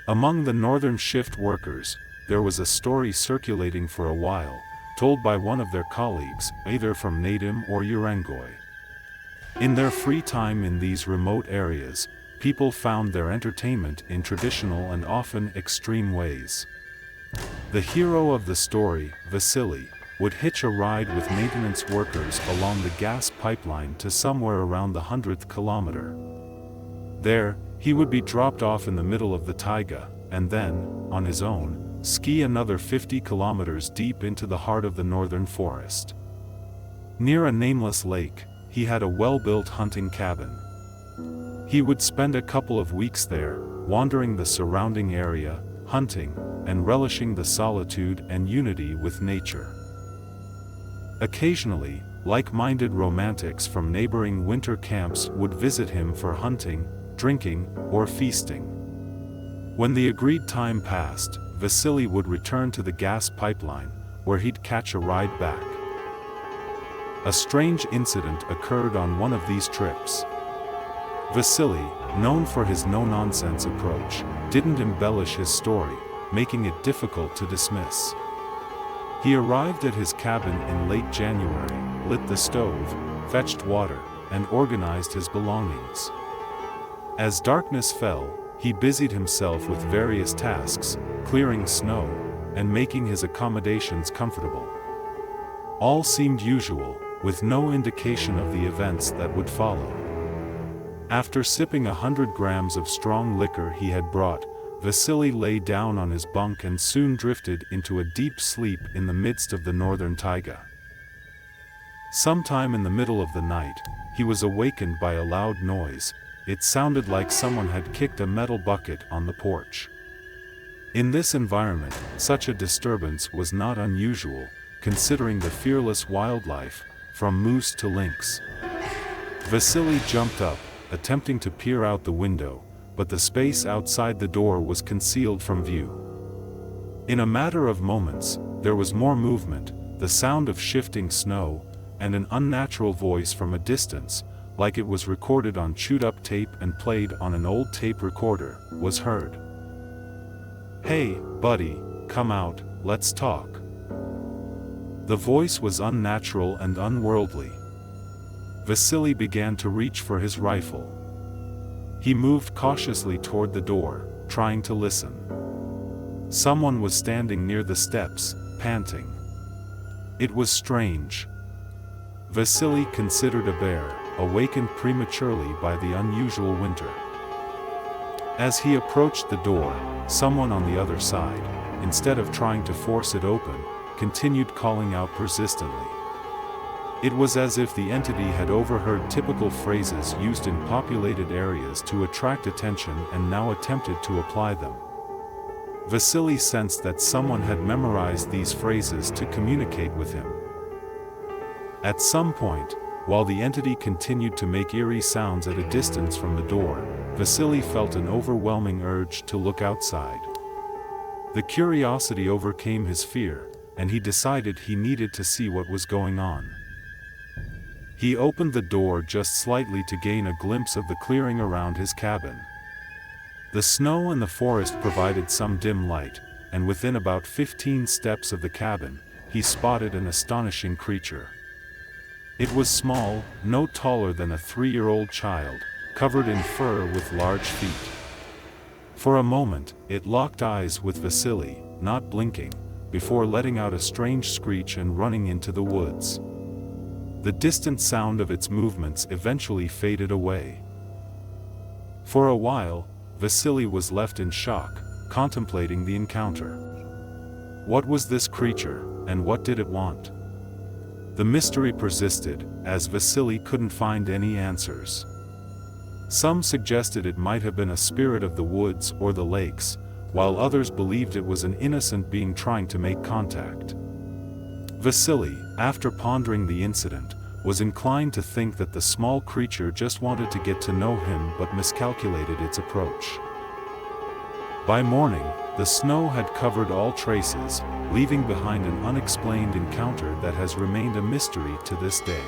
Among the northern shift workers, there was a story circulating for a while, told by one of their colleagues, either from Nadim or Urangoi. In their free time in these remote areas, people found their entertainment in traditional and often extreme ways. The hero of the story, Vasily, would hitch a ride with maintenance workers along the gas pipeline to somewhere around the 100th kilometer. There, he would be dropped off in the middle of the taiga, and then, on his own, ski another 50 kilometers deep into the heart of the northern forest. Near a nameless lake, he had a well-built hunting cabin. He would spend a couple of weeks there, wandering the surrounding area, hunting, and relishing the solitude and unity with nature. Occasionally, like-minded romantics from neighboring winter camps would visit him for hunting, drinking, or feasting. When the agreed time passed, Vasily would return to the gas pipeline, where he'd catch a ride back. A strange incident occurred on one of these trips. Vasily, known for his no-nonsense approach, didn't embellish his story, making it difficult to dismiss. He arrived at his cabin in late January, lit the stove, fetched water, and organized his belongings. As darkness fell, he busied himself with various tasks, clearing snow, and making his accommodations comfortable. All seemed usual, with no indication of the events that would follow. After sipping 100 grams of strong liquor he had brought, Vasily lay down on his bunk and soon drifted into a deep sleep in the midst of the northern taiga. Sometime in the middle of the night, he was awakened by a loud noise. It sounded like someone had kicked a metal bucket on the porch. In this environment, such a disturbance was not unusual, considering the fearless wildlife, from moose to lynx. Vasily jumped up, attempting to peer out the window, but the space outside the door was concealed from view. In a matter of moments, there was more movement, the sound of shifting snow, and an unnatural voice from a distance, like it was recorded on chewed-up tape and played on an old tape recorder, was heard. "Hey, buddy, come out, let's talk." The voice was unnatural and unworldly. Vasily began to reach for his rifle. He moved cautiously toward the door, trying to listen. Someone was standing near the steps, panting. It was strange. Vasily considered a bear, awakened prematurely by the unusual winter. As he approached the door, someone on the other side, instead of trying to force it open, continued calling out persistently. It was as if the entity had overheard typical phrases used in populated areas to attract attention and now attempted to apply them. Vasily sensed that someone had memorized these phrases to communicate with him. At some point, while the entity continued to make eerie sounds at a distance from the door, Vasily felt an overwhelming urge to look outside. The curiosity overcame his fear, and he decided he needed to see what was going on. He opened the door just slightly to gain a glimpse of the clearing around his cabin. The snow and the forest provided some dim light, and within about 15 steps of the cabin, he spotted an astonishing creature. It was small, no taller than a 3-year-old child, covered in fur with large feet. For a moment, it locked eyes with Vasily, not blinking, before letting out a strange screech and running into the woods. The distant sound of its movements eventually faded away. For a while, Vasily was left in shock, contemplating the encounter. What was this creature, and what did it want? The mystery persisted, as Vasily couldn't find any answers. Some suggested it might have been a spirit of the woods or the lakes, while others believed it was an innocent being trying to make contact. Vasily, after pondering the incident, was inclined to think that the small creature just wanted to get to know him but miscalculated its approach. By morning, the snow had covered all traces, leaving behind an unexplained encounter that has remained a mystery to this day.